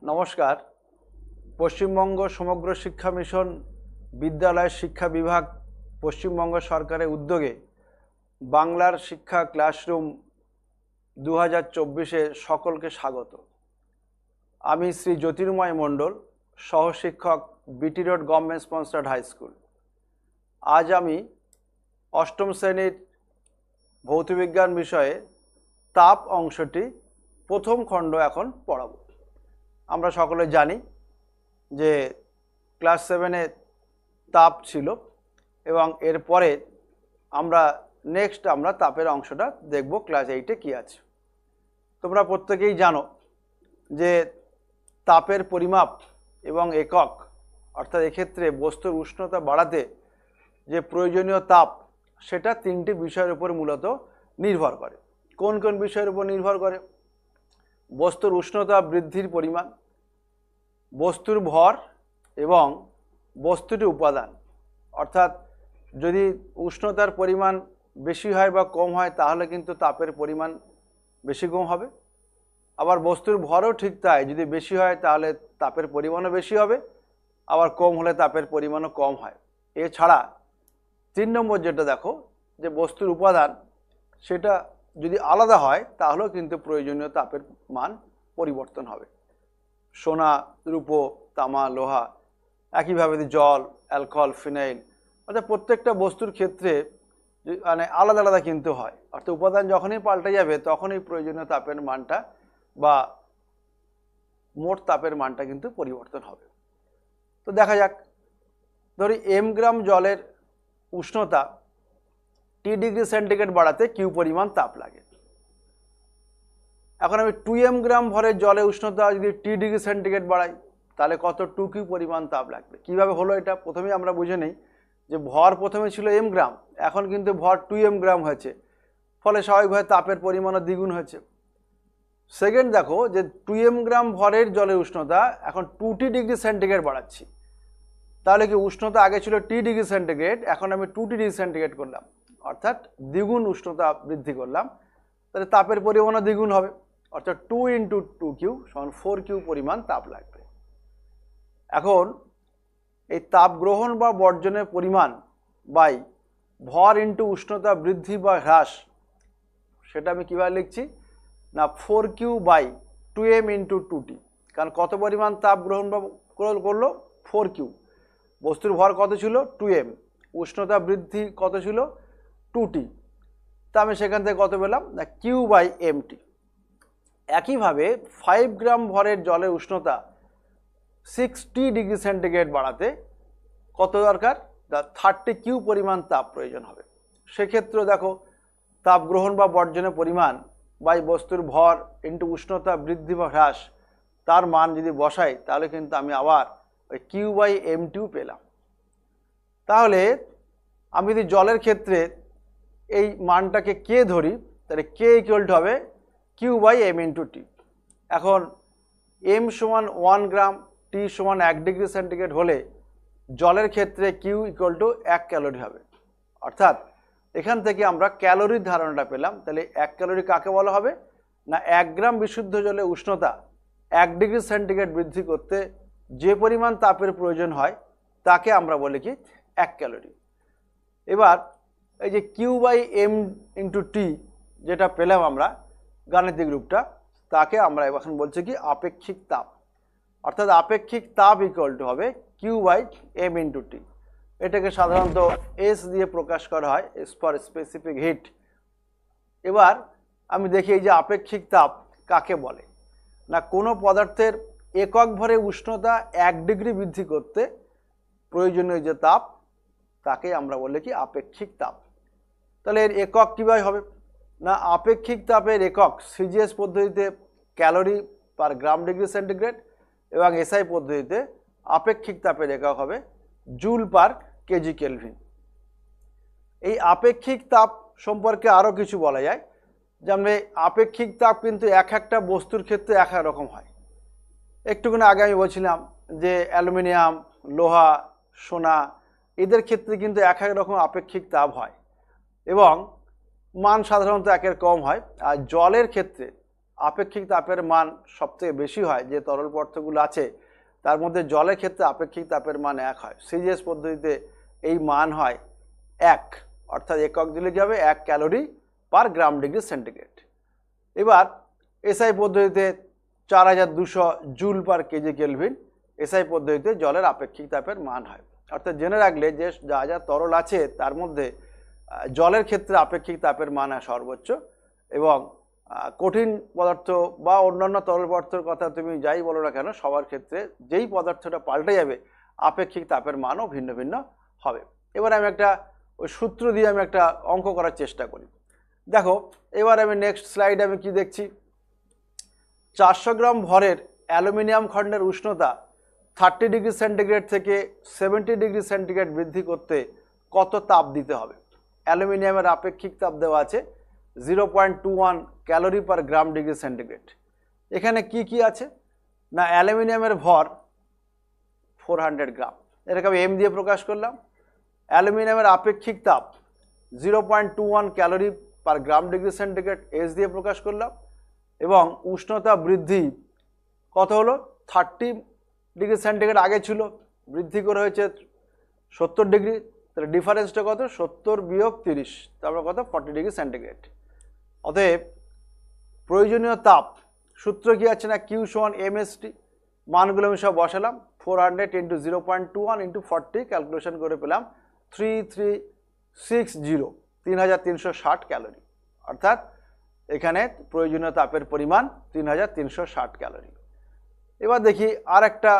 নমস্কার। পশ্চিমবঙ্গ সমগ্র শিক্ষা মিশন বিদ্যালয় শিক্ষা বিভাগ পশ্চিমবঙ্গ সরকারের উদ্যোগে বাংলার শিক্ষা ক্লাসরুম 2024-এ সকলকে স্বাগত। আমি শ্রী জ্যোতির্ময় মণ্ডল, সহশিক্ষক, BT road government sponsored high school. আজ আমি অষ্টম শ্রেণীর ভৌতবিজ্ঞান বিষয়ে তাপ অংশটি প্রথম খণ্ড এখন পড়াবো। আমরা সকলে জানি যে ক্লাস 7-এ তাপ ছিল এবং এরপরে আমরা তাপের অংশটা দেখব ক্লাস 8-এ কী আছে। তোমরা প্রত্যেকেই জানো যে তাপের পরিমাপ এবং একক, অর্থাৎ এক্ষেত্রে বস্তুর উষ্ণতা বাড়াতে যে প্রয়োজনীয় তাপ, সেটা তিনটি বিষয়ের উপর মূলত নির্ভর করে। কোন কোন বিষয়ের উপর নির্ভর করে? বস্তুর উষ্ণতা বৃদ্ধির পরিমাণ, বস্তুর ভর এবং বস্তুটির উপাদান। অর্থাৎ যদি উষ্ণতার পরিমাণ বেশি হয় বা কম হয় তাহলে কিন্তু তাপের পরিমাণ বেশি কম হবে। আবার বস্তুর ভরও ঠিক তাই, যদি বেশি হয় তাহলে তাপের পরিমাণও বেশি হবে, আবার কম হলে তাপের পরিমাণও কম হয়। এছাড়া 3 নম্বর যেটা দেখো, যে বস্তুর উপাদান, সেটা যদি আলাদা হয় তাহলেও কিন্তু প্রয়োজনীয় তাপের মান পরিবর্তন হবে। সোনা, রূপো, তামা, লোহা, একইভাবে জল, অ্যালকোহল, ফিনাইল, অর্থাৎ প্রত্যেকটা বস্তুর ক্ষেত্রে মানে আলাদা আলাদা কিন্তু হয়। অর্থাৎ উপাদান যখনই পাল্টে যাবে তখনই প্রয়োজনীয় তাপের মানটা বা মোট তাপের মানটা কিন্তু পরিবর্তন হবে। তো দেখা যাক, ধরি m গ্রাম জলের উষ্ণতা T ডিগ্রি সেন্টিগ্রেড বাড়াতে কিউ পরিমাণ তাপ লাগে। এখন আমি 2m গ্রাম ভরের জলের উষ্ণতা যদি T ডিগ্রি সেন্টিগ্রেড বাড়াই তাহলে কত 2q পরিমাণ তাপ লাগবে। কিভাবে হলো এটা প্রথমেই আমরা বুঝে নিই যে ভর প্রথমে ছিল m গ্রাম, এখন কিন্তু ভর 2m গ্রাম হয়েছে, ফলে স্বাভাবিকভাবে তাপের পরিমাণও দ্বিগুণ হয়েছে। সেকেন্ড দেখো, যে 2m গ্রাম ভরের জলের উষ্ণতা এখন 2T ডিগ্রি সেন্টিগ্রেড বাড়াচ্ছি, তাহলে কি উষ্ণতা আগে ছিল T ডিগ্রি সেন্টিগ্রেড, এখন আমি 2T ডিগ্রি সেন্টিগ্রেড করলাম, অর্থাৎ দ্বিগুণ উষ্ণতা বৃদ্ধি করলাম, তাহলে তাপের পরিমাণও দ্বিগুণ হবে, অর্থাৎ 2 × 2q = 4q পরিমাণ তাপ লাগবে। এখন এই তাপ গ্রহণ বা বর্জনের পরিমাণ বাই ভর ইন্টু উষ্ণতা বৃদ্ধি বা হ্রাস, সেটা আমি কীভাবে লিখছি না 4q / 2m × 2t। কারণ কত পরিমাণ তাপ গ্রহণ বা করলো 4q, বস্তুর ভর কত ছিল 2m, উষ্ণতা বৃদ্ধি কত ছিল 2t, তা আমি সেখান থেকে কত পেলাম না q/mt। একইভাবে 5 গ্রাম ভরের জলের উষ্ণতা 6T ডিগ্রি সেন্টিগ্রেড বাড়াতে কত দরকার? 30q পরিমাণ তাপ প্রয়োজন হবে। সেক্ষেত্রে দেখো, তাপ গ্রহণ বা বর্জনের পরিমাণ বাই বস্তুর ভর ইন্টু উষ্ণতা বৃদ্ধি বা হ্রাস, তার মান যদি বসাই তাহলে কিন্তু আমি আবার ওই q/mt পেলাম। তাহলে আমি যদি জলের ক্ষেত্রে এই মানটাকে k ধরি, তাহলে k = হবে q/m × t। এখন m = 1 গ্রাম, t = 1 ডিগ্রি সেন্টিগ্রেড হলে জলের ক্ষেত্রে q = 1 ক্যালোরি হবে। অর্থাৎ এখান থেকে আমরা ক্যালোরির ধারণাটা পেলাম। তাহলে 1 ক্যালোরি কাকে বলা হবে না 1 গ্রাম বিশুদ্ধ জলের উষ্ণতা 1 ডিগ্রি সেন্টিগ্রেড বৃদ্ধি করতে যে পরিমাণ তাপের প্রয়োজন হয় তাকে আমরা বলি কি 1 ক্যালোরি। এবার এই যে q/m × t যেটা পেলাম আমরা গাণিতিক রূপটা, তাকে আমরা এখন বলছি কি আপেক্ষিক তাপ। অর্থাৎ আপেক্ষিক তাপ = হবে q/m × t। এটাকে সাধারণত S দিয়ে প্রকাশ করা হয়, S ফর স্পেসিফিক হিট। এবার আমি দেখি এই যে আপেক্ষিক তাপ কাকে বলে না কোনো পদার্থের একক ভরে উষ্ণতা 1 ডিগ্রি বৃদ্ধি করতে প্রয়োজনীয় যে তাপ, তাকে আমরা বলি কি আপেক্ষিক তাপ। তাহলে এর একক কীভাবে হবে না আপেক্ষিক তাপের একক সিজিএস পদ্ধতিতে calorie per gram degree centigrade এবং এসআই পদ্ধতিতে আপেক্ষিক তাপের একক হবে জুল পার কেজি কেলভিন। এই আপেক্ষিক তাপ সম্পর্কে আরও কিছু বলা যায়, যেমন আপেক্ষিক তাপ কিন্তু এক একটা বস্তুর ক্ষেত্রে এক এক রকম হয়। একটুখানি আগে আমি বলছিলাম যে অ্যালুমিনিয়াম, লোহা, সোনা, এদের ক্ষেত্রে কিন্তু এক এক রকম আপেক্ষিক তাপ হয় এবং মান সাধারণত একের কম হয়। আর জলের ক্ষেত্রে আপেক্ষিক তাপের মান সবথেকে বেশি হয় যে তরল পদার্থগুলো আছে তার মধ্যে জলের ক্ষেত্রে আপেক্ষিক তাপের মান 1 হয়। সিজিএস পদ্ধতিতে এই মান হয় 1, অর্থাৎ একক দিলে কি হবে 1 calorie per gram degree centigrade. এবার এসআই পদ্ধতিতে 4200 joule per kg kelvin SI পদ্ধতিতে জলের আপেক্ষিক তাপের মান হয়। অর্থাৎ জেনে রাখলে যে যা যা তরল আছে তার মধ্যে জলের ক্ষেত্রে আপেক্ষিক তাপের মান হয় সর্বোচ্চ, এবং কঠিন পদার্থ বা অন্যান্য তরল পদার্থের কথা তুমি যাই বলো না কেন সবার ক্ষেত্রে যেই পদার্থটা পাল্টে যাবে আপেক্ষিক তাপের মানও ভিন্ন ভিন্ন হবে। এবার আমি একটা ওই সূত্র দিয়ে আমি একটা অঙ্ক করার চেষ্টা করি। দেখো এবার আমি নেক্সট স্লাইডে আমি কি দেখছি, 400 গ্রাম ভরের অ্যালুমিনিয়াম খণ্ডের উষ্ণতা 30 ডিগ্রি সেন্টিগ্রেড থেকে 70 ডিগ্রি সেন্টিগ্রেড বৃদ্ধি করতে কত তাপ দিতে হবে। অ্যালুমিনিয়ামের আপেক্ষিক তাপ দেওয়া আছে 0.21 calorie per gram degree centigrade. এখানে কি কি আছে না, অ্যালুমিনিয়ামের ভর 400 গ্রাম, এটাকে আমি এম দিয়ে প্রকাশ করলাম। অ্যালুমিনিয়ামের আপেক্ষিক তাপ 0.21 calorie per gram degree centigrade S দিয়ে প্রকাশ করলাম, এবং উষ্ণতা বৃদ্ধি কত হলো 30 ডিগ্রি সেন্টিগ্রেড আগে ছিল, বৃদ্ধি করে হয়েছে 70 ডিগ্রি, তাহলে ডিফারেন্সটা কত 70 বিয়োগ 30, তারপর কত 40 ডিগ্রি সেন্টিগ্রেড। অতএব প্রয়োজনীয় তাপ সূত্র কি আছে না কিউ সমান এমএসটি, মানগুলো আমি সব বসালাম 400 ইন্টু 0.21 ইন্টু 40 ক্যালকুলেশন করে পেলাম 3360 3360 ক্যালোরি, অর্থাৎ এখানে প্রয়োজনীয় তাপের পরিমাণ 3360 ক্যালোরি। এবার দেখি আর একটা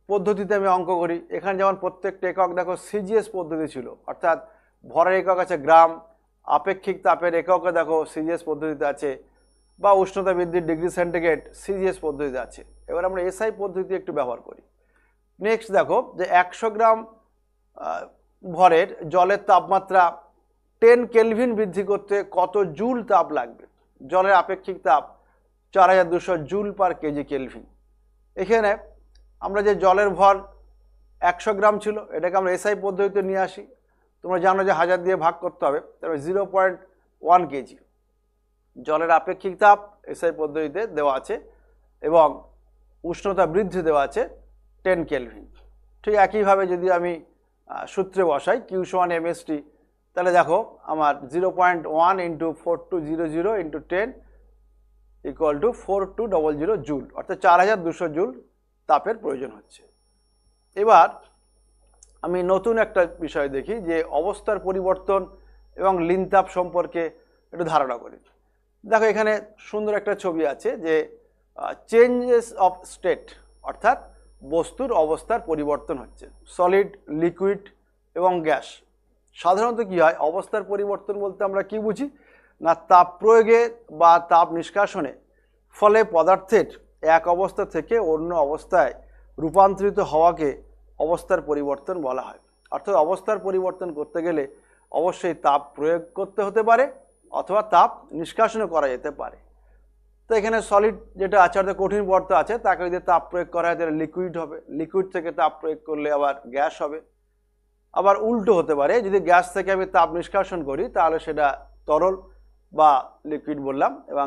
পদ্ধতিতে আমি অঙ্ক করি। এখানে যেমন প্রত্যেকটা একক দেখো সিজিএস পদ্ধতি ছিল, অর্থাৎ ভরের একক আছে গ্রাম, আপেক্ষিক তাপের এককে দেখো সিজিএস পদ্ধতিতে আছে, বা উষ্ণতা বৃদ্ধির ডিগ্রি সেন্টিগ্রেড সিজিএস পদ্ধতিতে আছে। এবার আমরা এসআই পদ্ধতি একটু ব্যবহার করি। নেক্সট দেখো যে 100 গ্রাম ভরের জলের তাপমাত্রা 10 কেলভিন বৃদ্ধি করতে কত জুল তাপ লাগবে। জলের আপেক্ষিক তাপ 4200 জুল পার কেজি কেলভিন। এখানে আমরা যে জলের ভর 100 গ্রাম ছিল এটাকে আমরা এসআই পদ্ধতিতে নিয়ে আসি। তোমরা জানো যে 1000 দিয়ে ভাগ করতে হবে, তারপরে 0.1 কেজি জলের আপেক্ষিক তাপ এসআই পদ্ধতিতে দেওয়া আছে, এবং উষ্ণতা বৃদ্ধি দেওয়া আছে 10 কেলভিন। ঠিক একইভাবে যদি আমি সূত্রে বসাই কিউ সমান এমএসটি, তাহলে দেখো আমার 0.1 into 4200 into 10 equal to 4200 joule, অর্থাৎ 4200 জুল তাপের প্রয়োজন হচ্ছে। এবার আমি নতুন একটা বিষয় দেখি যে অবস্থার পরিবর্তন এবং লিন তাপ সম্পর্কে একটু ধারণা করি। দেখো এখানে সুন্দর একটা ছবি আছে যে চেঞ্জেস অফ স্টেট, অর্থাৎ বস্তুর অবস্থার পরিবর্তন হচ্ছে, সলিড, লিকুইড এবং গ্যাস। সাধারণত কি হয়, অবস্থার পরিবর্তন বলতে আমরা কি বুঝি না, তাপ প্রয়োগে বা তাপ নিষ্কাশনে ফলে পদার্থের এক অবস্থা থেকে অন্য অবস্থায় রূপান্তরিত হওয়াকে অবস্থার পরিবর্তন বলা হয়। অর্থাৎ অবস্থার পরিবর্তন করতে গেলে অবশ্যই তাপ প্রয়োগ করতে হতে পারে অথবা তাপ নিষ্কাশনও করা যেতে পারে। তো এখানে সলিড যেটা আছে অর্থাৎ কঠিন পদার্থ আছে তাকে যদি তাপ প্রয়োগ করা হয় তাহলে লিকুইড হবে, লিকুইড থেকে তাপ প্রয়োগ করলে আবার গ্যাস হবে। আবার উল্টো হতে পারে, যদি গ্যাস থেকে আমি তাপ নিষ্কাশন করি তাহলে সেটা তরল বা লিকুইড বললাম, এবং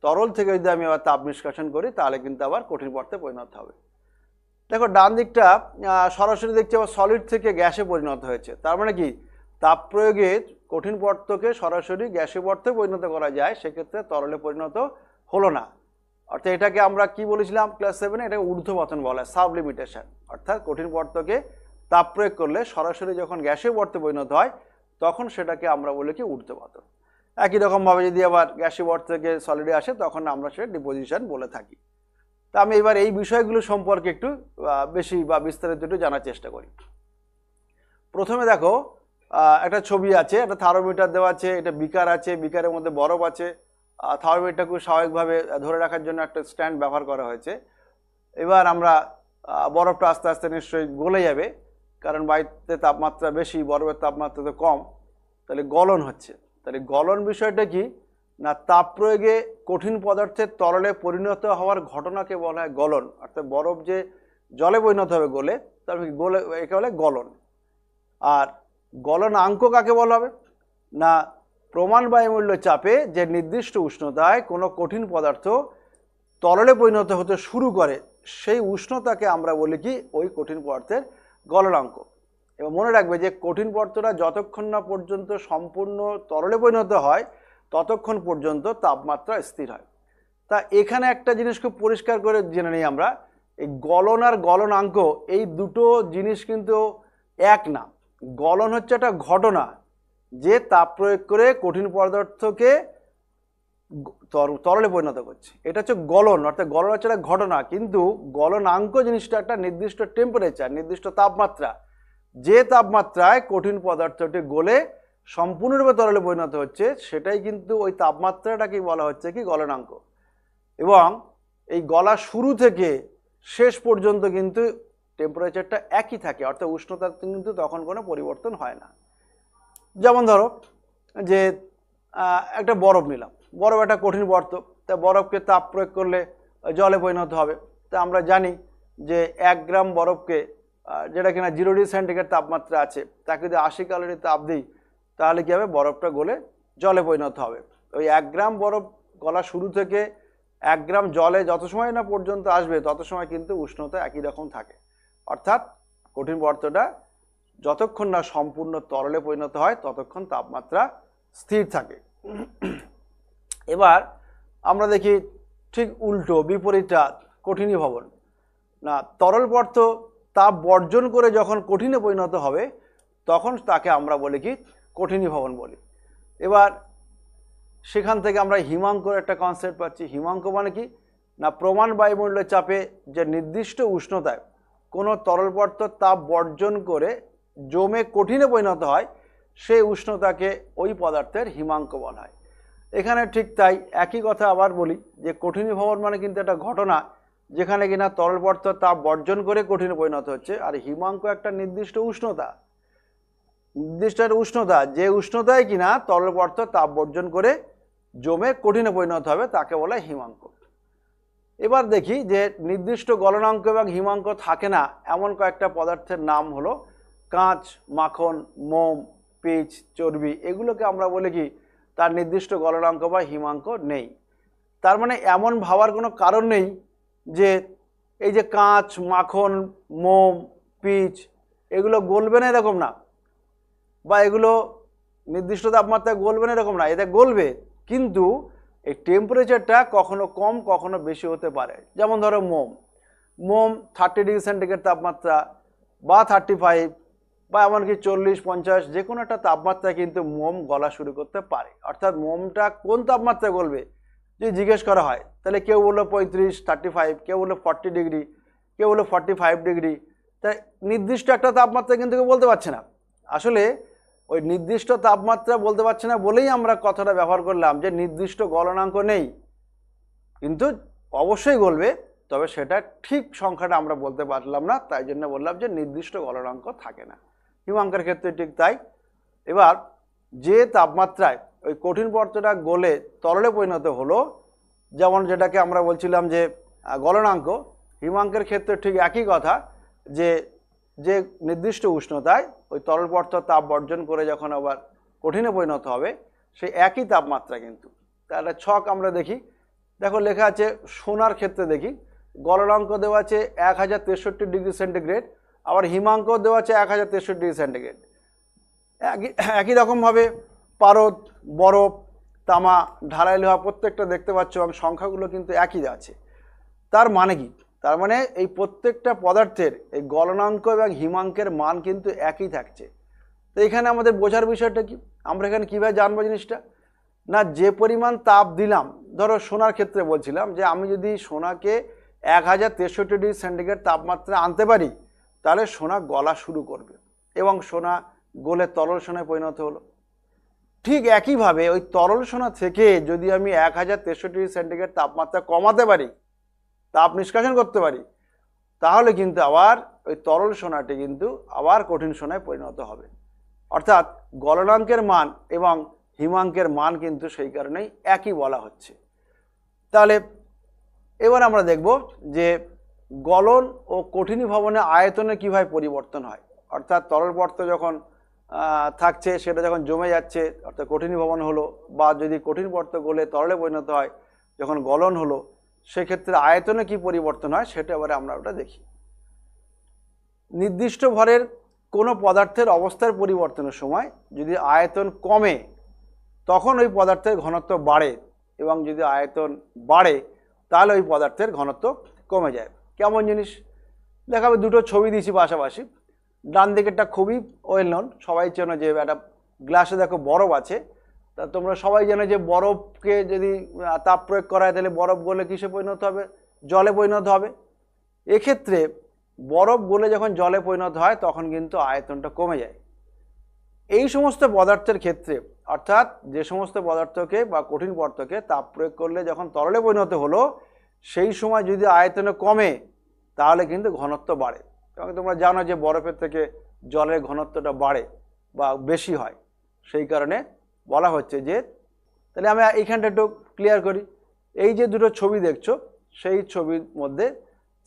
তরল থেকে যদি আমি আবার তাপ নিষ্কাশন করি তাহলে কিন্তু আবার কঠিন পদার্থে পরিণত হবে। দেখো ডান দিকটা সরাসরি দেখছি আবার সলিড থেকে গ্যাসে পরিণত হয়েছে, তার মানে কি তাপ প্রয়োগে কঠিন পদার্থকে সরাসরি গ্যাসে পদার্থে পরিণত করা যায়, সেক্ষেত্রে তরলে পরিণত হলো না। অর্থাৎ এটাকে আমরা কি বলেছিলাম ক্লাস 7-এ, এটাকে ঊর্ধ্বপতন বলা হয়, সাবলিমিটেশন। অর্থাৎ কঠিন পদার্থকে তাপ প্রয়োগ করলে সরাসরি যখন গ্যাসে পদার্থে পরিণত হয় তখন সেটাকে আমরা বলি কি ঊর্ধ্বপতন। একই রকমভাবে যদি আবার গ্যাসীয় পদার্থ থেকে সলিডে আসে তখন আমরা সেটা ডিপোজিশন বলে থাকি। তা আমি এবার এই বিষয়গুলো সম্পর্কে একটু বেশি বা বিস্তারিত একটু জানার চেষ্টা করি। প্রথমে দেখো একটা ছবি আছে, একটা থার্মোমিটার দেওয়া আছে, এটা বিকার আছে, বিকারের মধ্যে বরফ আছে। থার্মোমিটারকে স্বাভাবিকভাবে ধরে রাখার জন্য একটা স্ট্যান্ড ব্যবহার করা হয়েছে। এবার আমরা বরফটা আস্তে আস্তে নিশ্চয়ই গলে যাবে, কারণ বায়ুতে তাপমাত্রা বেশি, বরফের তাপমাত্রা তো কম, তাহলে গলন হচ্ছে। তাহলে গলন বিষয়টা কি না, তাপ প্রয়োগে কঠিন পদার্থের তরলে পরিণত হওয়ার ঘটনাকে বলা হয় গলন। অর্থাৎ বরফ যে জলে পরিণত হবে গলে, তারপরে গলে একে বলে গলন। আর গলনাঙ্ক কাকে বলা হবে না, প্রমাণ বায়ুমণ্ডলীয় চাপে যে নির্দিষ্ট উষ্ণতায় কোনো কঠিন পদার্থ তরলে পরিণত হতে শুরু করে সেই উষ্ণতাকে আমরা বলি কি ওই কঠিন পদার্থের গলনাঙ্ক। এবং মনে রাখবে যে কঠিন পদার্থটা যতক্ষণ না পর্যন্ত সম্পূর্ণ তরলে পরিণত হয় ততক্ষণ পর্যন্ত তাপমাত্রা স্থির হয়। তা এখানে একটা জিনিস খুব পরিষ্কার করে জেনে নিই আমরা, এই গলন আর গলনাঙ্ক এই দুটো জিনিস কিন্তু এক না। গলন হচ্ছে একটা ঘটনা যে তাপ প্রয়োগ করে কঠিন পদার্থকে তরলে পরিণত করছে, এটা হচ্ছে গলন। অর্থাৎ গলন হচ্ছে একটা ঘটনা, কিন্তু গলনাঙ্ক জিনিসটা একটা নির্দিষ্ট টেম্পারেচার, নির্দিষ্ট তাপমাত্রা, যে তাপমাত্রায় কঠিন পদার্থটি গলে সম্পূর্ণরূপে তরলে পরিণত হচ্ছে সেটাই কিন্তু ওই তাপমাত্রাটাকেই বলা হচ্ছে কি গলনাঙ্ক। এবং এই গলা শুরু থেকে শেষ পর্যন্ত কিন্তু টেম্পারেচারটা একই থাকে, অর্থাৎ উষ্ণতার কিন্তু তখন কোনো পরিবর্তন হয় না। যেমন ধরো যে একটা বরফ নিলাম, বরফ একটা কঠিন পদার্থ, তা বরফকে তাপ প্রয়োগ করলে জলে পরিণত হবে। তা আমরা জানি যে 1 গ্রাম বরফকে যেটা কিনা 0 ডিগ্রি সেন্টিগ্রেড তাপমাত্রা আছে তাকে যদি 80 ক্যালোরি তাপ দিই তাহলে কী হবে, বরফটা গলে জলে পরিণত হবে। ওই 1 গ্রাম বরফ গলা শুরু থেকে 1 গ্রাম জলে যত সময় না পর্যন্ত আসবে তত সময় কিন্তু উষ্ণতা একই রকম থাকে। অর্থাৎ কঠিন পদার্থটা যতক্ষণ না সম্পূর্ণ তরলে পরিণত হয় ততক্ষণ তাপমাত্রা স্থির থাকে। এবার আমরা দেখি ঠিক উল্টো বিপরীতটা, কঠিনীভবন। না, তরল পদার্থ তাপ বর্জন করে যখন কঠিনে পরিণত হবে তখন তাকে আমরা বলি কি কঠিনীভবন বলি। এবার সেখান থেকে আমরা হিমাঙ্কর একটা কনসেপ্ট পাচ্ছি। হিমাঙ্ক মানে কি না, প্রমাণ বায়ুমণ্ডলের চাপে যে নির্দিষ্ট উষ্ণতায় কোনো তরল পদার্থ তাপ বর্জন করে জমে কঠিনে পরিণত হয় সেই উষ্ণতাকে ওই পদার্থের হিমাঙ্ক বলা হয়। এখানে ঠিক তাই, একই কথা আবার বলি যে কঠিনীভবন মানে কিন্তু একটা ঘটনা যেখানে কিনা তরল পদার্থ তাপ বর্জন করে কঠিনে পরিণত হচ্ছে, আর হিমাঙ্ক একটা নির্দিষ্ট উষ্ণতা, যে উষ্ণতায় কিনা তরল পদার্থ তাপ বর্জন করে জমে কঠিনে পরিণত হবে তাকে বলা হয় হিমাঙ্ক। এবার দেখি যে নির্দিষ্ট গলনাঙ্ক এবং হিমাঙ্ক থাকে না এমন কয়েকটা পদার্থের নাম হলো কাঁচ, মাখন, মোম, পিচ, চর্বি। এগুলোকে আমরা বলি কি তার নির্দিষ্ট গলনাঙ্ক বা হিমাঙ্ক নেই। তার মানে এমন ভাবার কোনো কারণ নেই যে এই যে কাঁচ, মাখন, মোম, পিচ এগুলো গলবে না এরকম না, বা এগুলো নির্দিষ্ট তাপমাত্রায় গলবে না এরকম না, এতে গলবে, কিন্তু এই টেম্পারেচারটা কখনো কম কখনো বেশি হতে পারে। যেমন ধরো মোম 30 ডিগ্রি সেন্টিগ্রেড তাপমাত্রা বা 35 বা এমনকি 40-50 যে কোনো একটা তাপমাত্রায় কিন্তু মোম গলা শুরু করতে পারে। অর্থাৎ মোমটা কোন তাপমাত্রায় গলবে যদি জিজ্ঞেস করা হয় তাহলে কেউ বললো 35, 35, কেউ বললো 40 ডিগ্রি, কেউ বললো 45 ডিগ্রি। তাই নির্দিষ্ট একটা তাপমাত্রা কিন্তু কেউ বলতে পারছে না। আসলে ওই নির্দিষ্ট তাপমাত্রা বলতে পারছে না বলেই আমরা কথাটা ব্যবহার করলাম যে নির্দিষ্ট গলনাঙ্ক নেই, কিন্তু অবশ্যই গলবে, তবে সেটা ঠিক সংখ্যাটা আমরা বলতে পারলাম না, তাই জন্য বললাম যে নির্দিষ্ট গলনাঙ্ক থাকে না। হিমাঙ্কের ক্ষেত্রে ঠিক তাই। এবার যে তাপমাত্রায় ওই কঠিন পদার্থটা গলে তরলে পরিণত হলো, যেমন যেটাকে আমরা বলছিলাম যে গলনাঙ্ক, হিমাঙ্কের ক্ষেত্রে ঠিক একই কথা, যে যে নির্দিষ্ট উষ্ণতায় ওই তরল পদার্থ তাপ বর্জন করে যখন আবার কঠিনে পরিণত হবে সেই একই তাপমাত্রা কিন্তু। তাহলে ছক আমরা দেখি, দেখো লেখা আছে সোনার ক্ষেত্রে দেখি গলনাঙ্ক দেওয়া আছে 1063 ডিগ্রি সেন্টিগ্রেড, আবার হিমাঙ্ক দেওয়া আছে 1063 ডিগ্রি সেন্টিগ্রেড। একই রকমভাবে পারদ, বরফ, তামা, ঢালাই লোহা প্রত্যেকটা দেখতে পাচ্ছ এবং সংখ্যাগুলো কিন্তু একই আছে। তার মানে কি, তার মানে এই প্রত্যেকটা পদার্থের এই গলনাঙ্ক এবং হিমাঙ্কের মান কিন্তু একই থাকছে। তো এখানে আমাদের বোঝার বিষয়টা কি, আমরা এখানে কীভাবে জানবো জিনিসটা, না যে পরিমাণ তাপ দিলাম, ধরো সোনার ক্ষেত্রে বলছিলাম যে আমি যদি সোনাকে 1063 ডিগ্রি সেন্টিগ্রেড তাপমাত্রা আনতে পারি তাহলে সোনা গলা শুরু করবে এবং সোনা গলে তরল সোনায় পরিণত হলো। ঠিক একইভাবে ওই তরল সোনা থেকে যদি আমি 1063 ডিগ্রি সেন্টিগ্রেড তাপমাত্রা কমাতে পারি, তাপ নিষ্কাশন করতে পারি, তাহলে কিন্তু আবার ওই তরল সোনাটি কিন্তু আবার কঠিন সোনায় পরিণত হবে। অর্থাৎ গলনাঙ্কের মান এবং হিমাঙ্কের মান কিন্তু সেই কারণেই একই বলা হচ্ছে। তাহলে এবার আমরা দেখব যে গলন ও কঠিনীভবনে আয়তনে কীভাবে পরিবর্তন হয়। অর্থাৎ তরল পদার্থ যখন থাকছে সেটা যখন জমে যাচ্ছে অর্থাৎ কঠিনীভবন হলো, বা যদি কঠিন পদার্থ গলে তরলে পরিণত হয় যখন গলন হলো, সেক্ষেত্রে আয়তনে কি পরিবর্তন হয় সেটা এবারে আমরা ওটা দেখি। নির্দিষ্ট ভরের কোনো পদার্থের অবস্থার পরিবর্তনের সময় যদি আয়তন কমে তখন ওই পদার্থের ঘনত্ব বাড়ে, এবং যদি আয়তন বাড়ে তাহলে ওই পদার্থের ঘনত্ব কমে যায়। কেমন জিনিস দেখাবে, দুটো ছবি দিয়েছি পাশাপাশি। ডান দিকেরটা খুবই ওয়েল নোন, সবাই চেনো যে একটা গ্লাসে দেখো বরফ আছে, তা তোমরা সবাই জানো যে বরফকে যদি তাপ প্রয়োগ করা হয় তাহলে বরফ গলে কিসে পরিণত হবে? জলে পরিণত হবে। এক্ষেত্রে বরফ গলে যখন জলে পরিণত হয় তখন কিন্তু আয়তনটা কমে যায়। এই সমস্ত পদার্থের ক্ষেত্রে, অর্থাৎ যে সমস্ত পদার্থকে বা কঠিন পদার্থকে তাপ প্রয়োগ করলে যখন তরলে পরিণত হলো, সেই সময় যদি আয়তনে কমে তাহলে কিন্তু ঘনত্ব বাড়ে। এবং তোমরা জানো যে বরফের থেকে জলের ঘনত্বটা বাড়ে বা বেশি হয়, সেই কারণে বলা হচ্ছে যে, তাহলে আমি এইখানটা একটু ক্লিয়ার করি। এই যে দুটো ছবি দেখছো, সেই ছবির মধ্যে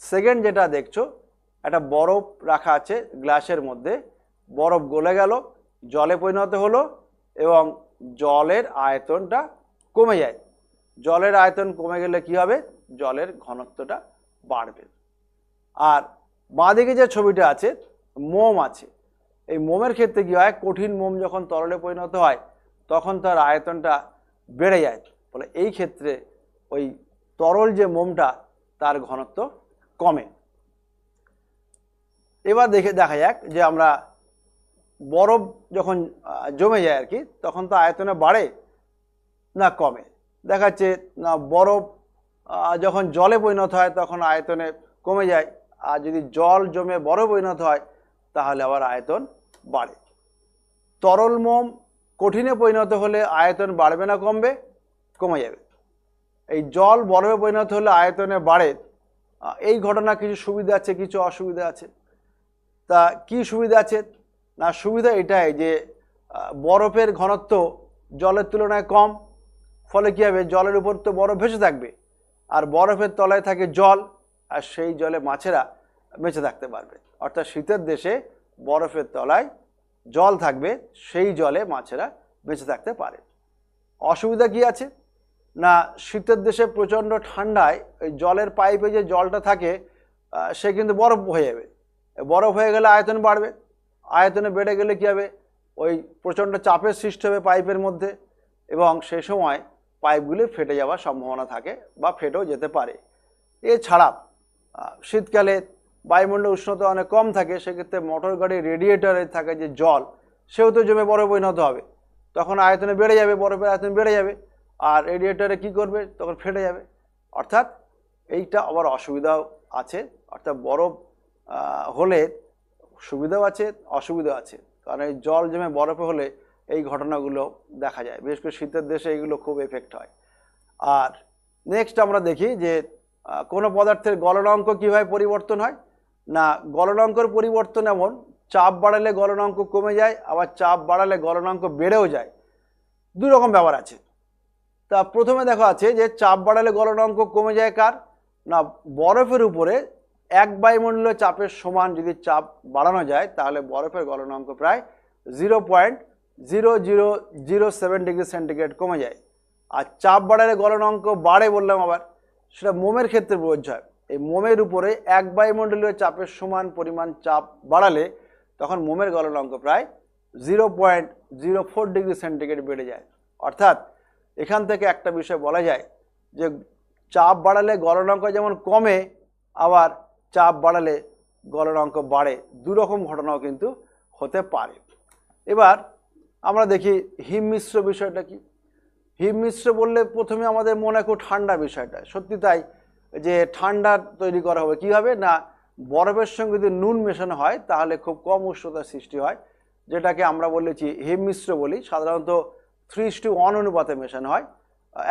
সেকেন্ড যেটা দেখছো, একটা বরফ রাখা আছে গ্লাসের মধ্যে, বরফ গলে গেল, জলে পরিণত হলো এবং জলের আয়তনটা কমে যায়। জলের আয়তন কমে গেলে কি হবে? জলের ঘনত্বটা বাড়বে। আর বাঁদিকে যে ছবিটা আছে, মোম আছে, এই মোমের ক্ষেত্রে কি হয়? কঠিন মোম যখন তরলে পরিণত হয় তখন তার আয়তনটা বেড়ে যায়, ফলে এই ক্ষেত্রে ওই তরল যে মোমটা তার ঘনত্ব কমে। এবার দেখা যাক যে আমরা বরফ যখন জমে যায় আর কি, তখন তো আয়তনে বাড়ে না কমে? দেখাচ্ছে না, বরফ যখন জলে পরিণত হয় তখন আয়তনে কমে যায়, আর যদি জল জমে বরফ পরিণত হয় তাহলে আবার আয়তন বাড়ে। তরল মোম কঠিনে পরিণত হলে আয়তন বাড়বে না কমবে? কমে যাবে। এই জল বরফে পরিণত হলে আয়তনে বাড়ে। এই ঘটনা কিছু সুবিধা আছে, কিছু অসুবিধা আছে। তা কি সুবিধা আছে? না, সুবিধা এটাই যে বরফের ঘনত্ব জলের তুলনায় কম, ফলে কী হবে? জলের উপর তো বরফ ভেসে থাকবে, আর বরফের তলায় থাকে জল, আর সেই জলে মাছেরা বেঁচে থাকতে পারবে। অর্থাৎ শীতের দেশে বরফের তলায় জল থাকবে, সেই জলে মাছেরা বেঁচে থাকতে পারে। অসুবিধা কি আছে? না, শীতের দেশে প্রচণ্ড ঠান্ডায় ওই জলের পাইপে যে জলটা থাকে সে কিন্তু বরফ হয়ে যাবে। বরফ হয়ে গেলে আয়তন বাড়বে, আয়তনে বেড়ে গেলে কী হবে? ওই প্রচণ্ড চাপের সৃষ্টি হবে পাইপের মধ্যে, এবং সেই সময় পাইপগুলি ফেটে যাওয়ার সম্ভাবনা থাকে বা ফেটেও যেতে পারে। এছাড়া শীতকালে বায়ুমণ্ডল উষ্ণতা অনেক কম থাকে, সেক্ষেত্রে মোটর গাড়ির রেডিয়েটরে থাকে যে জল, সেও তো জমে বরফ পরিণত হবে, তখন আয়তনে বেড়ে যাবে, বরফের আয়তন বেড়ে যাবে, আর রেডিয়েটরে কি করবে? তখন ফেটে যাবে। অর্থাৎ এইটা আবার অসুবিধাও আছে। অর্থাৎ বরফ হলে সুবিধাও আছে, অসুবিধাও আছে, কারণ এই জল জমে বরফে হলে এই ঘটনাগুলো দেখা যায়, বিশেষ করে শীতের দেশে এইগুলো খুব এফেক্ট হয়। আর নেক্সট আমরা দেখি যে কোনো পদার্থের গলনাঙ্ক কীভাবে পরিবর্তন হয়। না, গলনাঙ্কর পরিবর্তন এমন, চাপ বাড়ালে গলনাঙ্ক কমে যায়, আবার চাপ বাড়ালে গলনাঙ্ক বেড়েও যায়। দুই রকম ব্যাপার আছে। তা প্রথমে দেখা আছে যে চাপ বাড়ালে গলনাঙ্ক কমে যায় কার? না, বরফের উপরে 1 বায়ুমণ্ডলীয় চাপের সমান যদি চাপ বাড়ানো যায় তাহলে বরফের গলনাঙ্ক প্রায় 0.0007 ডিগ্রি সেন্টিগ্রেড কমে যায়। আর চাপ বাড়ালে গলনাঙ্ক বাড়ে বললাম, আবার সেটা মোমের ক্ষেত্রে প্রযোজ্য হয়। এই মোমের উপরে 1 বায়ুমণ্ডলীয় চাপের সমান পরিমাণ চাপ বাড়ালে তখন মোমের গলনাঙ্ক প্রায় 0.04 ডিগ্রি সেন্টিগ্রেড বেড়ে যায়। অর্থাৎ এখান থেকে একটা বিষয় বলা যায় যে চাপ বাড়ালে গলনাঙ্ক যেমন কমে, আবার চাপ বাড়ালে গলনাঙ্ক বাড়ে, দুরকম ঘটনাও কিন্তু হতে পারে। এবার আমরা দেখি হিম মিশ্র বিষয়টা কি। হিম মিশ্র বললে প্রথমে আমাদের মনে খুব ঠান্ডা বিষয়টা, সত্যি তাই, যে ঠান্ডা তৈরি করা হবে কীভাবে? না, বরফের সঙ্গে যদি নুন মেশানো হয় তাহলে খুব কম উষ্ণতার সৃষ্টি হয়, যেটাকে আমরা বলেছি হিম মিশ্র বলি। সাধারণত 3:1 অনুপাতে মেশানো হয়।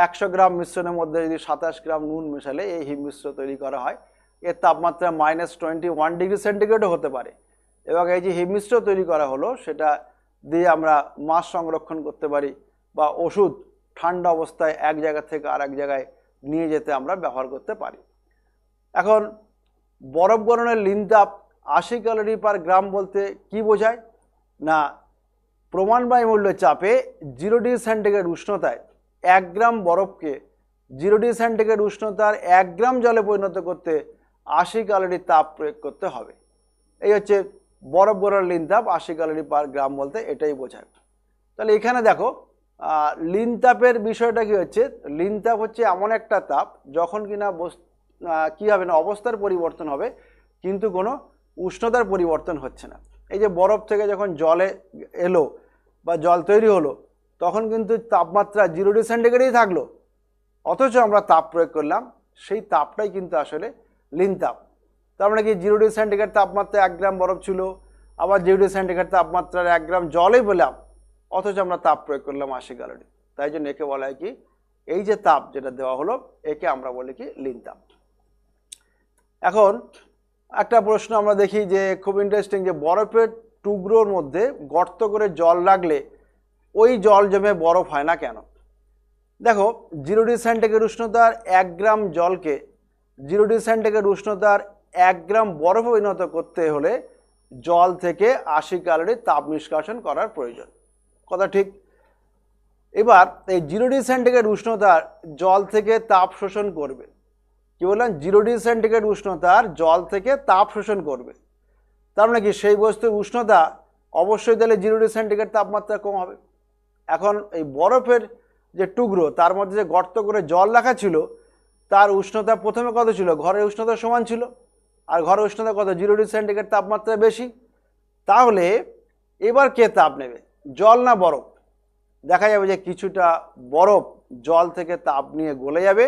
100 গ্রাম মিশ্রণের মধ্যে যদি 27 গ্রাম নুন মেশালে এই হিম মিশ্র তৈরি করা হয়। এর তাপমাত্রা -21 ডিগ্রি সেন্টিগ্রেডও হতে পারে। এবং এই যে হিম মিশ্র তৈরি করা হলো, সেটা দিয়ে আমরা মাছ সংরক্ষণ করতে পারি, বা ওষুধ ঠান্ডা অবস্থায় এক জায়গা থেকে আর এক জায়গায় নিয়ে যেতে আমরা ব্যবহার করতে পারি। এখন বরফ গলনের লিন তাপ 80 ক্যালোরি পার গ্রাম বলতে কি বোঝায়? না, প্রমাণ বায়ুমণ্ডলীয় চাপে 0 ডিগ্রি সেন্টিগ্রেড উষ্ণতায় 1 গ্রাম বরফকে 0 ডিগ্রি সেন্টিগ্রেড উষ্ণতার 1 গ্রাম জলে পরিণত করতে 80 ক্যালোরি তাপ প্রয়োগ করতে হবে। এই হচ্ছে বরফ গলার লিন তাপ 80 ক্যালোরি পার গ্রাম বলতে এটাই বোঝায়। তাহলে এখানে দেখো লিন তাপের বিষয়টা কি হচ্ছে, লিন তাপ হচ্ছে এমন একটা তাপ যখন কিনা কি হবে না, অবস্থার পরিবর্তন হবে কিন্তু কোনো উষ্ণতার পরিবর্তন হচ্ছে না। এই যে বরফ থেকে যখন জলে এলো বা জল তৈরি হলো তখন কিন্তু তাপমাত্রা 0 ডিগ্রি সেন্টিগ্রেডেই থাকলো, অথচ আমরা তাপ প্রয়োগ করলাম, সেই তাপটাই কিন্তু আসলে লিন তাপ। তার মানে কি 0 ডিগ্রি সেন্টিগ্রেড তাপমাত্রা 1 গ্রাম বরফ ছিল, আবার 0 ডিগ্রি সেন্টিগ্রেড তাপমাত্রার 1 গ্রাম জলই পেলাম, অথচ আমরা তাপ প্রয়োগ করলাম 80 ক্যালোরি। তাই জন্য একে বলা হয় কি, এই যে তাপ যেটা দেওয়া হলো একে আমরা বলি কি লিন তাপ। এখন একটা প্রশ্ন আমরা দেখি যে খুব ইন্টারেস্টিং, যে বরফের টুকরোর মধ্যে গর্ত করে জল লাগলে ওই জল জমে বরফ হয় না কেন? দেখো 0 ডিগ্রি সেন্টিগ্রেড উষ্ণতার 1 গ্রাম জলকে 0 ডিগ্রি সেন্টিগ্রেড উষ্ণতার 1 গ্রাম বরফে পরিণত করতে হলে জল থেকে 80 ক্যালোরি তাপ নিষ্কাশন করার প্রয়োজন। কথা ঠিক। এবার এই 0 ডিগ্রি সেন্টিগ্রেড উষ্ণতার জল থেকে তাপ শোষণ করবে, কি বললাম, 0 ডিগ্রি সেন্টিগ্রেড উষ্ণতার জল থেকে তাপ শোষণ করবে, তার মানে কি সেই বস্তুর উষ্ণতা অবশ্যই তাহলে 0 ডিগ্রি সেন্টিগ্রেড তাপমাত্রা কম হবে। এখন এই বরফের যে টুকরো তার মধ্যে যে গর্ত করে জল রাখা ছিল তার উষ্ণতা প্রথমে কত ছিল, ঘরের উষ্ণতা সমান ছিল, আর ঘরের উষ্ণতা কত, 0 ডিগ্রি সেন্টিগ্রেড তাপমাত্রা বেশি। তাহলে এবার কে তাপ নেবে, জল না বরফ? দেখা যাবে যে কিছুটা বরফ জল থেকে তাপ নিয়ে গলে যাবে,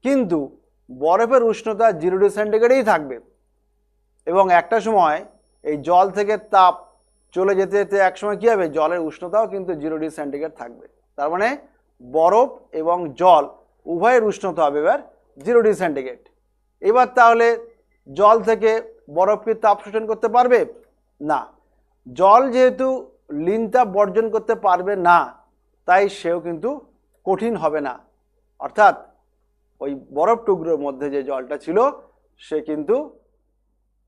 কিন্তু বরফের উষ্ণতা 0 ডিগ্রি সেন্টিগ্রেডেই থাকবে, এবং একটা সময় এই জল থেকে তাপ চলে যেতে যেতে একসময় কী হবে, জলের উষ্ণতাও কিন্তু 0 ডিগ্রি সেন্টিগ্রেড থাকবে। তার মানে বরফ এবং জল উভয়ের উষ্ণতা হবে এবার 0 ডিগ্রি সেন্টিগ্রেড। এবার তাহলে জল থেকে বরফ কি তাপ শোষণ করতে পারবে না? জল যেহেতু লিন তাপ বর্জন করতে পারবে না, তাই সেও কিন্তু কঠিন হবে না, অর্থাৎ ওই বরফ টুকরোর মধ্যে যে জলটা ছিল সে কিন্তু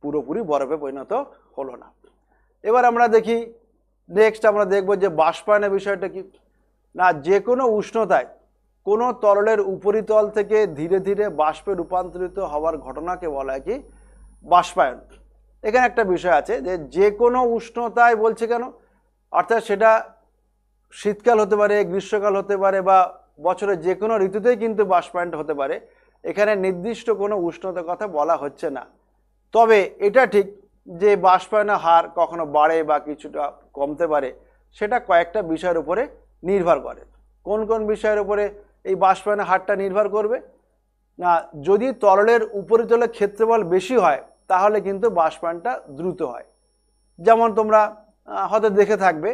পুরোপুরি বরফে পরিণত হলো না। এবার আমরা দেখি নেক্সট আমরা দেখব যে বাষ্পায়নের বিষয়টা কি না, যে কোনো উষ্ণতায় কোনো তরলের উপরিতল থেকে ধীরে ধীরে বাষ্পে রূপান্তরিত হওয়ার ঘটনাকে বলা হয় কি বাষ্পায়ন। এখানে একটা বিষয় আছে যে যে কোনো উষ্ণতায় বলছে কেন, অর্থাৎ সেটা শীতকাল হতে পারে, গ্রীষ্মকাল হতে পারে, বা বছরের যে কোনো ঋতুতেই কিন্তু বাষ্পায়ন হতে পারে। এখানে নির্দিষ্ট কোনো উষ্ণতার কথা বলা হচ্ছে না। তবে এটা ঠিক যে বাষ্পায়নের হার কখনো বাড়ে বা কিছুটা কমতে পারে, সেটা কয়েকটা বিষয়ের উপরে নির্ভর করে। কোন কোন বিষয়ের উপরে এই বাষ্পায়নের হারটা নির্ভর করবে না, যদি তরলের উপরিতলের ক্ষেত্রফল বেশি হয় তাহলে কিন্তু বাষ্পায়নটা দ্রুত হয়। যেমন তোমরা হয়তো দেখে থাকবে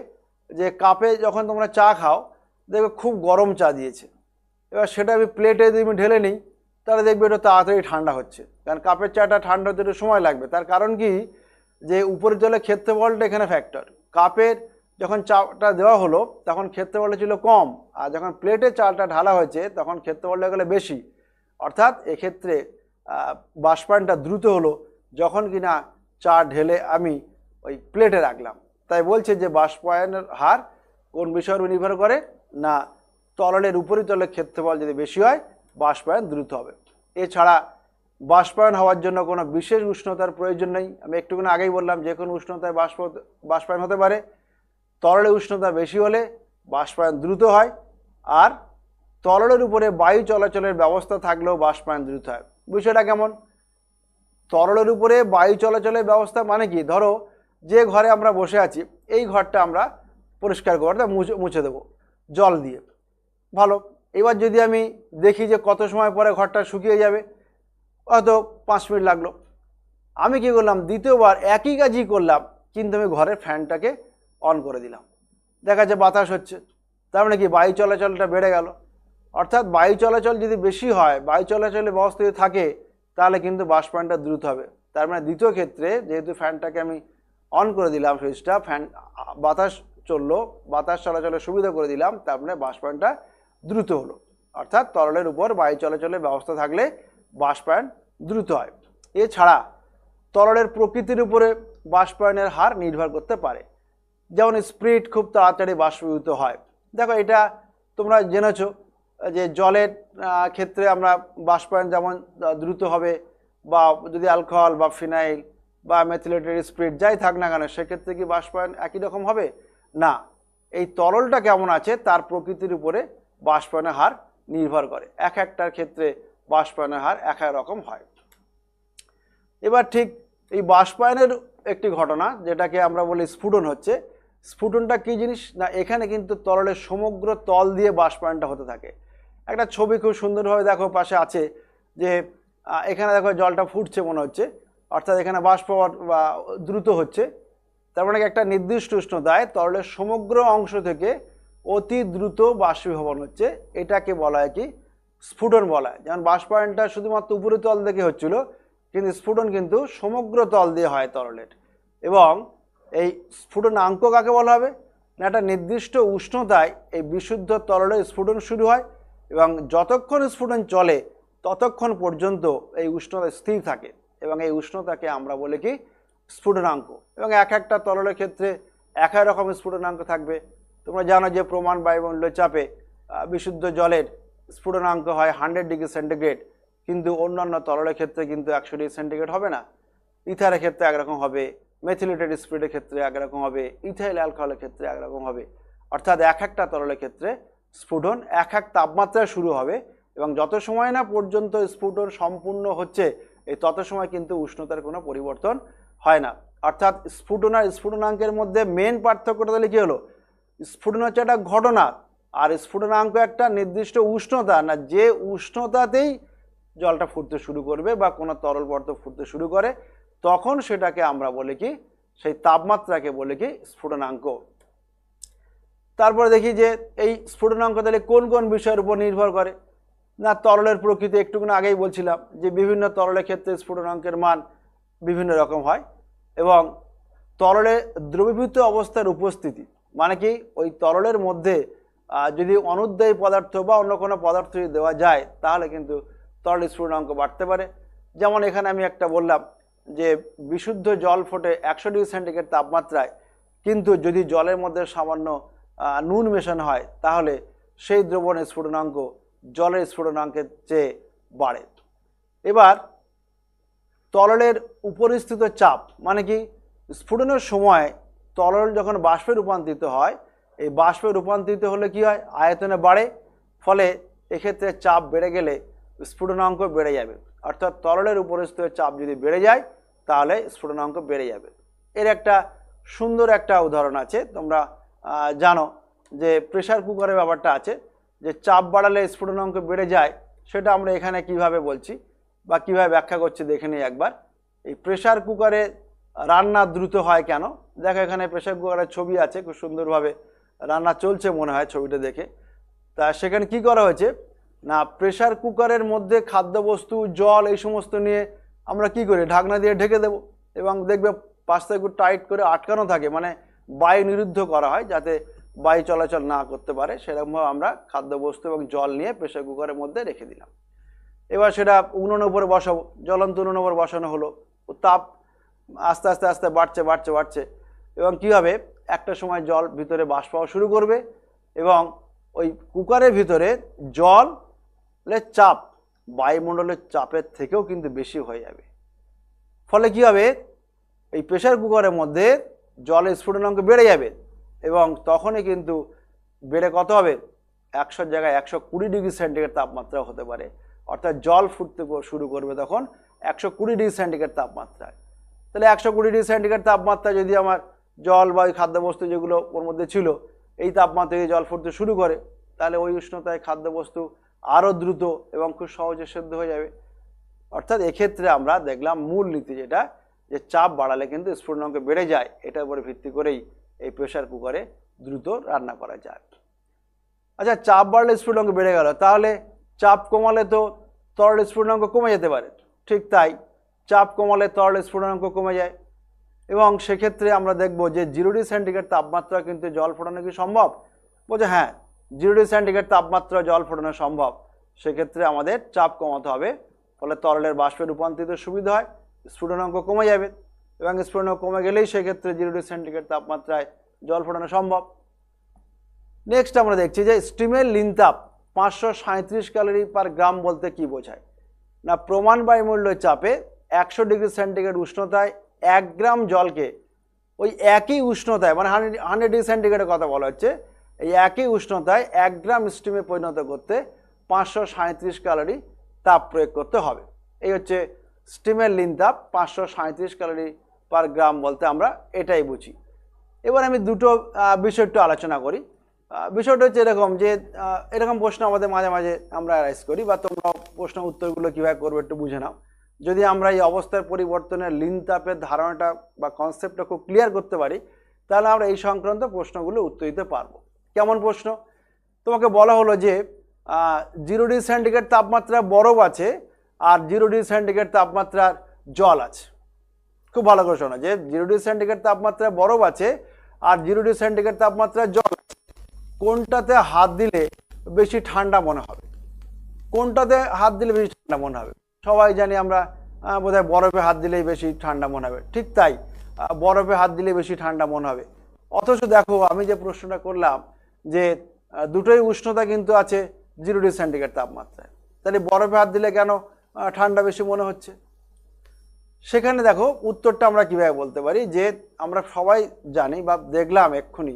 যে কাপে যখন তোমরা চা খাও, দেখবে খুব গরম চা দিয়েছে, এবার সেটা আমি প্লেটে যদি আমি ঢেলে নিই তাহলে দেখবে এটা তাড়াতাড়ি ঠান্ডা হচ্ছে, কারণ কাপের চাটা ঠান্ডা হতে একটু সময় লাগবে। তার কারণ কি, যে উপরিতলের ক্ষেত্রফলটা এখানে ফ্যাক্টর। কাপের যখন চাটা দেওয়া হলো তখন ক্ষেত্রফলটা ছিল কম, আর যখন প্লেটে চালটা ঢালা হয়েছে তখন ক্ষেত্রফলটা গেলে বেশি, অর্থাৎ এক্ষেত্রে বাষ্পায়নটা দ্রুত হলো যখন কিনা চা ঢেলে আমি ওই প্লেটে রাখলাম। তাই বলছে যে বাষ্পায়নের হার কোন বিষয়ের উপর নির্ভর করে না, তরলের উপরিতলের ক্ষেত্রফল যদি বেশি হয় বাষ্পায়ন দ্রুত হবে। এছাড়া বাষ্পায়ন হওয়ার জন্য কোনো বিশেষ উষ্ণতার প্রয়োজন নেই। আমি একটুখানি আগেই বললাম যে কোনো উষ্ণতায় বাষ্পায়ন হতে পারে। তরলের উষ্ণতা বেশি হলে বাষ্পায়ন দ্রুত হয়, আর তরলের উপরে বায়ু চলাচলের ব্যবস্থা থাকলেও বাষ্পায়ন দ্রুত হয়। বিষয়টা কেমন, তরলের উপরে বায়ু চলাচলের ব্যবস্থা মানে কি, ধরো যে ঘরে আমরা বসে আছি এই ঘরটা আমরা পরিষ্কার করতে মুছে দেবো জল দিয়ে, ভালো। এবার যদি আমি দেখি যে কত সময় পরে ঘরটা শুকিয়ে যাবে, হয়তো 5 মিনিট লাগলো, আমি কি করলাম, দ্বিতীয়বার একই কাজই করলাম, কিন্তু আমি ঘরের ফ্যানটাকে অন করে দিলাম, দেখা যাচ্ছে বাতাস হচ্ছে, তার মানে কি বায়ু চলাচলটা বেড়ে গেল। অর্থাৎ বায়ু চলাচল যদি বেশি হয়, বায়ু চলাচলের ব্যবস্থা যদি থাকে, তাহলে কিন্তু বাষ্পায়নটা দ্রুত হবে। তার মানে দ্বিতীয় ক্ষেত্রে যেহেতু ফ্যানটাকে আমি অন করে দিলাম, সুইচটা, ফ্যান বাতাস চললো, বাতাস চলাচলের সুবিধা করে দিলাম, তার মানে বাষ্পায়নটা দ্রুত হলো। অর্থাৎ তরলের উপর বায়ু চলাচলের ব্যবস্থা থাকলে বাষ্পায়ন দ্রুত হয়। এছাড়া তরলের প্রকৃতির উপরে বাষ্পায়নের হার নির্ভর করতে পারে। যেমন স্পিরিট খুব তাড়াতাড়ি বাষ্পীভূত হয়, দেখো এটা তোমরা জেনেছো যে জলের ক্ষেত্রে আমরা বাষ্পায়ন যেমন দ্রুত হবে, বা যদি অ্যালকোহল বা ফিনাইল বা মেথিলেটেড স্পিরিট যাই থাক না কেন, সেক্ষেত্রে কি বাষ্পায়ন একই রকম হবে না। এই তরলটা কেমন আছে তার প্রকৃতির উপরে বাষ্পায়নের হার নির্ভর করে। এক একটার ক্ষেত্রে বাষ্পায়নের হার এক এক রকম হয়। এবার ঠিক এই বাষ্পায়নের একটি ঘটনা যেটাকে আমরা বলি স্ফুটন হচ্ছে। স্ফুটনটা কী জিনিস না, এখানে কিন্তু তরলের সমগ্র তল দিয়ে বাষ্পায়নটা হতে থাকে। একটা ছবি খুব সুন্দরভাবে দেখো পাশে আছে, যে এখানে দেখো জলটা ফুটছে মনে হচ্ছে, অর্থাৎ এখানে বাষ্প বা দ্রুত হচ্ছে। তার মানে একটা নির্দিষ্ট উষ্ণতায় তরলের সমগ্র অংশ থেকে অতি দ্রুত বাষ্পীভবন হচ্ছে, এটাকে বলা হয় কি স্ফুটন বলা হয়। যেমন বাষ্পায়নটা শুধুমাত্র উপরের তল থেকে হচ্ছিল, কিন্তু স্ফুটন কিন্তু সমগ্র তল দিয়ে হয় তরলের। এবং এই স্ফুটনাঙ্ক কাকে বলা হবে না, একটা নির্দিষ্ট উষ্ণতায় এই বিশুদ্ধ তরলের স্ফুটন শুরু হয়, এবং যতক্ষণ স্ফুটন চলে ততক্ষণ পর্যন্ত এই উষ্ণতা স্থির থাকে, এবং এই উষ্ণতাকে আমরা বলি কি স্ফুটনাঙ্ক। এবং এক একটা তরলের ক্ষেত্রে এক এক রকম স্ফুটনাঙ্ক থাকবে। তোমরা জানো যে প্রমাণ বায়ুমণ্ডলের চাপে বিশুদ্ধ জলের স্ফুটনাঙ্ক হয় 100 ডিগ্রি সেন্টিগ্রেড, কিন্তু অন্যান্য তরলের ক্ষেত্রে কিন্তু 100 ডিগ্রি সেন্টিগ্রেড হবে না। ইথারের ক্ষেত্রে একরকম হবে, মেথিলেটেড স্পিরিটের ক্ষেত্রে একরকম হবে, ইথাইল অ্যালকোহলের ক্ষেত্রে একরকম হবে। অর্থাৎ এক একটা তরলের ক্ষেত্রে স্ফুটন এক এক তাপমাত্রায় শুরু হবে, এবং যত সময় না পর্যন্ত স্ফুটন সম্পূর্ণ হচ্ছে এই তত সময় কিন্তু উষ্ণতার কোনো পরিবর্তন হয় না। অর্থাৎ স্ফুটন আর স্ফুটনাঙ্কের মধ্যে মেন পার্থক্যটা তাহলে কী হলো, স্ফুটন হচ্ছে একটা ঘটনা, আর স্ফুটনাঙ্ক একটা নির্দিষ্ট উষ্ণতা, না যে উষ্ণতাতেই জলটা ফুটতে শুরু করবে বা কোনো তরল পদার্থ ফুটতে শুরু করে তখন সেটাকে আমরা বলি কি, সেই তাপমাত্রাকে বলি কি স্ফুটনাঙ্ক। তারপরে দেখি যে এই স্ফুটনাঙ্ক তাহলে কোন কোন বিষয়ের উপর নির্ভর করে না, তরলের প্রকৃতি একটুখানি আগেই বলছিলাম যে বিভিন্ন তরলের ক্ষেত্রে স্ফুটনাঙ্কের মান বিভিন্ন রকম হয়, এবং তরলে দ্রবীভূত অবস্থার উপস্থিতি মানে কি ওই তরলের মধ্যে যদি অনুদ্বায়ী পদার্থ বা অন্য কোনো পদার্থ যদি দেওয়া যায় তাহলে কিন্তু তরলের স্ফুটনাঙ্ক বাড়তে পারে। যেমন এখানে আমি একটা বললাম যে বিশুদ্ধ জল ফোটে 100 ডিগ্রি সেন্টিগ্রেড তাপমাত্রায়, কিন্তু যদি জলের মধ্যে সামান্য নুন মেশানো হয় তাহলে সেই দ্রবণের স্ফুটনাঙ্ক জলের স্ফুটনাঙ্কের চেয়ে বাড়ে। এবার তরলের উপরিস্থিত চাপ মানে কি, স্ফুটনের সময় তরল যখন বাষ্পে রূপান্তরিত হয়, এই বাষ্পে রূপান্তরিত হলে কি হয়, আয়তনে বাড়ে, ফলে এক্ষেত্রে চাপ বেড়ে গেলে স্ফুটনাঙ্ক বেড়ে যাবে। অর্থাৎ তরলের উপরিস্থিত চাপ যদি বেড়ে যায় তাহলে স্ফুটনাঙ্ক বেড়ে যাবে। এর একটা সুন্দর একটা উদাহরণ আছে, তোমরা জানো যে প্রেসার কুকারের ব্যাপারটা আছে, যে চাপ বাড়ালে স্ফুটনাঙ্ক বেড়ে যায়, সেটা আমরা এখানে কিভাবে বলছি বা কিভাবে ব্যাখ্যা করছি দেখে নিই একবার। এই প্রেসার কুকারে রান্না দ্রুত হয় কেন, দেখো এখানে প্রেসার কুকারের ছবি আছে, খুব সুন্দরভাবে রান্না চলছে মনে হয় ছবিটা দেখে। তা সেখানে কি করা হয়েছে না, প্রেসার কুকারের মধ্যে খাদ্যবস্তু জল এই সমস্ত নিয়ে আমরা কি করি, ঢাকনা দিয়ে ঢেকে দেব, এবং দেখবে পাশটা একটু টাইট করে আটকানো থাকে, মানে বায়ু নিরুদ্ধ করা হয় যাতে বায়ু চলাচল না করতে পারে। সেরকমভাবে আমরা খাদ্যবস্তু এবং জল নিয়ে প্রেসার কুকারের মধ্যে রেখে দিলাম। এবার সেটা উনুনের উপরে বসাবো, জ্বলন্ত উনুনের উপর বসানো হলো, তাপ আস্তে আস্তে আস্তে বাড়ছে বাড়ছে বাড়ছে, এবং কী হবে একটা সময় জল ভিতরে বাষ্প হওয়া শুরু করবে, এবং ওই কুকারের ভিতরে জলের চাপ বায়ুমণ্ডলের চাপের থেকেও কিন্তু বেশি হয়ে যাবে। ফলে কি হবে, এই প্রেসার কুকারের মধ্যে জলের স্ফুটনাঙ্ক বেড়ে যাবে, এবং তখনই কিন্তু বেড়ে কত হবে, 100 জায়গায় 120 ডিগ্রি সেন্টিগ্রেড তাপমাত্রা হতে পারে। অর্থাৎ জল ফুটতে শুরু করবে তখন 120 ডিগ্রি সেন্টিগ্রেড তাপমাত্রায়। তাহলে 120 ডিগ্রি সেন্টিগ্রেড তাপমাত্রা যদি আমার জল বা ওই খাদ্যবস্তু যেগুলো ওর মধ্যে ছিল এই তাপমাত্রায় জল ফুটতে শুরু করে, তাহলে ওই উষ্ণতায় খাদ্যবস্তু আরও দ্রুত এবং খুব সহজে সেদ্ধ হয়ে যাবে। অর্থাৎ এক্ষেত্রে আমরা দেখলাম মূল নীতি যেটা, যে চাপ বাড়ালে কিন্তু স্ফুটনাঙ্ক বেড়ে যায়, এটার উপরে ভিত্তি করেই এই প্রেসার কুকারে দ্রুত রান্না করা যায়। আচ্ছা, চাপ বাড়লে স্ফুটনাঙ্ক বেড়ে গেল, তাহলে চাপ কমালে তো তরলের স্ফুটনাঙ্ক কমে যেতে পারে। ঠিক তাই, চাপ কমালে তরলের স্ফুটনাঙ্ক কমে যায়, এবং সেক্ষেত্রে আমরা দেখব যে 0 ডিগ্রি সেন্টিগ্রেড তাপমাত্রা কিন্তু জল ফোটানো কি সম্ভব, বলছে হ্যাঁ 0 ডিগ্রি সেন্টিগ্রেড তাপমাত্রা জল ফোটানো সম্ভব। সেক্ষেত্রে আমাদের চাপ কমাতে হবে, ফলে তরলের বাষ্পে রূপান্তরিত সুবিধা হয়, স্ফুটনাঙ্ক কমে যাবে, এবং স্ফুটনাঙ্ক কমে গেলেই সেক্ষেত্রে 0 ডিগ্রি সেন্টিগ্রেড তাপমাত্রায় জল ফোটানো সম্ভব। নেক্সট আমরা দেখছি যে স্টিমের লিন তাপ 537 ক্যালোরি পার গ্রাম বলতে কি বোঝায়? না, প্রমাণ বায়ুমণ্ডলীয় চাপে 100 ডিগ্রি সেন্টিগ্রেড উষ্ণতায় 1 গ্রাম জলকে ওই একই উষ্ণতায়, মানে 100 ডিগ্রি সেন্টিগ্রেডের কথা বলা হচ্ছে, এই একই উষ্ণতায় 1 গ্রাম স্টিমে পরিণত করতে 537 ক্যালোরি তাপ প্রয়োগ করতে হবে। এই হচ্ছে স্টিমের লিন তাপ 537 ক্যালোরি পার গ্রাম বলতে আমরা এটাই বুঝি। এবার আমি দুটো বিষয় একটু আলোচনা করি। বিষয়টা হচ্ছে এরকম যে এরকম প্রশ্ন আমাদের মাঝে মাঝে আমরা রাইজ করি, বা তোমরা প্রশ্ন উত্তরগুলো কীভাবে করবে একটু বুঝে নাও। যদি আমরা এই অবস্থার পরিবর্তনের লিন তাপের ধারণাটা বা কনসেপ্টটা খুব ক্লিয়ার করতে পারি, তাহলে আমরা এই সংক্রান্ত প্রশ্নগুলো উত্তর দিতে পারবো। কেমন প্রশ্ন? তোমাকে বলা হলো যে 0 ডিগ্রি সেন্টিগ্রেড তাপমাত্রা বরফ আছে আর 0 ডিগ্রি সেন্টিগ্রেড তাপমাত্রার জল আছে। খুব ভালো করে শোনো, যে 0 ডিগ্রি সেন্টিগ্রেড তাপমাত্রায় বরফ আছে আর 0 ডিগ্রি সেন্টিগ্রেড তাপমাত্রায় জল আছে, কোনটাতে হাত দিলে বেশি ঠান্ডা মনে হবে? কোনটাতে হাত দিলে বেশি ঠান্ডা মনে হবে? সবাই জানি আমরা বোধহয় বরফে হাত দিলেই বেশি ঠান্ডা মনে হবে। ঠিক তাই, বরফে হাত দিলে বেশি ঠান্ডা মনে হবে। অথচ দেখো আমি যে প্রশ্নটা করলাম যে দুটোই উষ্ণতা কিন্তু আছে 0 ডিগ্রি সেন্টিগ্রেড তাপমাত্রায়, তাহলে বরফে হাত দিলে কেন ঠান্ডা বেশি মনে হচ্ছে? সেখানে দেখো উত্তরটা আমরা কিভাবে বলতে পারি, যে আমরা সবাই জানি বা দেখলাম এক্ষুনি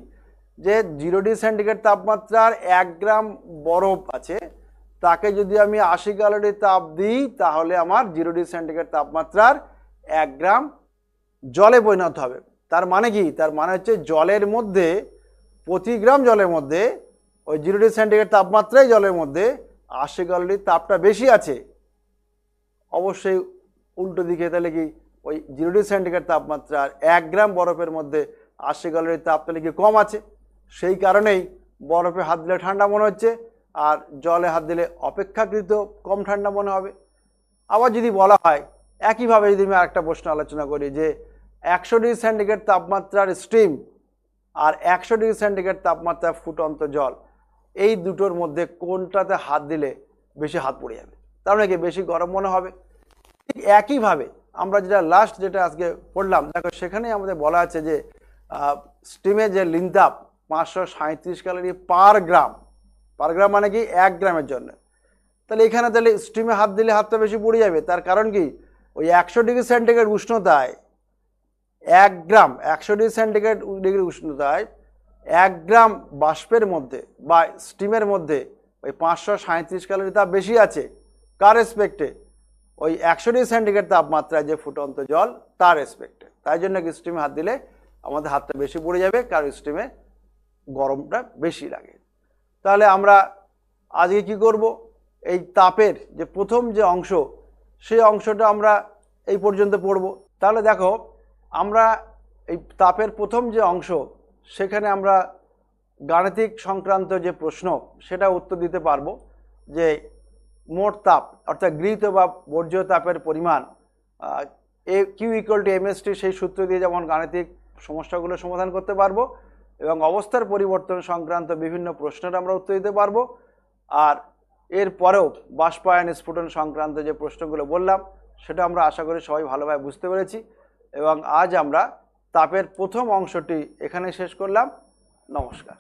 যে 0 ডিগ্রি সেন্টিগ্রেড তাপমাত্রার 1 গ্রাম বরফ আছে, তাকে যদি আমি 80 ক্যালোরি তাপ দিই তাহলে আমার 0 ডিগ্রি সেন্টিগ্রেড তাপমাত্রার 1 গ্রাম জলে পরিণত হবে। তার মানে কি? তার মানে হচ্ছে জলের মধ্যে, প্রতি গ্রাম জলের মধ্যে ওই 0 ডিগ্রি সেন্টিগ্রেড তাপমাত্রায় জলের মধ্যে 80 ক্যালোরির তাপটা বেশি আছে। অবশ্যই উল্টো দিকে তাহলে কি ওই 0 ডিগ্রি সেন্টিগ্রেড তাপমাত্রার 1 গ্রাম বরফের মধ্যে 80 ক্যালোরির তাপ তাহলে কি কম আছে? সেই কারণেই বরফে হাত দিলে ঠান্ডা মনে হচ্ছে, আর জলে হাত দিলে অপেক্ষাকৃত কম ঠান্ডা মনে হবে। আবার যদি বলা হয় একইভাবে, যদি আমি আরেকটা প্রশ্ন আলোচনা করি যে 100 ডিগ্রি সেন্টিগ্রেড তাপমাত্রার স্টিম আর 100 ডিগ্রি সেন্টিগ্রেড তাপমাত্রার ফুটন্ত জল, এই দুটোর মধ্যে কোনটাতে হাত দিলে বেশি হাত পড়ে যাবে? তার মানে কি বেশি গরম মনে হবে? ঠিক একইভাবে আমরা যেটা আজকে পড়লাম, দেখো সেখানেই আমাদের বলা আছে যে স্টিমে যে লিন তাপ 537 ক্যালোরি পার গ্রাম মানে কি 1 গ্রামের জন্য। তাহলে এখানে তাহলে স্টিমে হাত দিলে হাতটা বেশি পড়ে যাবে। তার কারণ কি? ওই 100 ডিগ্রি সেন্টিগ্রেড উষ্ণতায় 1 গ্রাম 100 ডিগ্রি উষ্ণতায় 1 গ্রাম বাষ্পের মধ্যে বা স্টিমের মধ্যে ওই 537 ক্যালোরি তাপ বেশি আছে। কার রেসপেক্টে? ওই 100 ডিগ্রি সেন্টিগ্রেড তাপমাত্রায় যে ফুটন্ত জল তার রেসপেক্টে। তাই জন্য কি স্টিমে হাত দিলে আমাদের হাতটা বেশি পড়ে যাবে, কারণ স্টিমে গরমটা বেশি লাগে। তাহলে আমরা আজকে কি করব? এই তাপের যে প্রথম যে অংশ, সেই অংশটা আমরা এই পর্যন্ত পড়ব। তাহলে দেখো আমরা এই তাপের প্রথম যে অংশ, সেখানে আমরা গাণিতিক সংক্রান্ত যে প্রশ্ন সেটা উত্তর দিতে পারবো যে মোট তাপ অর্থাৎ গৃহীত বা বর্জ্য তাপের পরিমাণ কিউ ইকুয়াল টু এমএসটি, সেই সূত্র দিয়ে যেমন গাণিতিক সমস্যাগুলো সমাধান করতে পারবো, এবং অবস্থার পরিবর্তন সংক্রান্ত বিভিন্ন প্রশ্নের আমরা উত্তর দিতে পারবো। আর এরপরেও বাষ্পায়ন স্ফুটন সংক্রান্ত যে প্রশ্নগুলো বললাম সেটা আমরা আশা করি সবাই ভালোভাবে বুঝতে পেরেছি। এবং আজ আমরা তাপের প্রথম অংশটি এখানে শেষ করলাম। নমস্কার।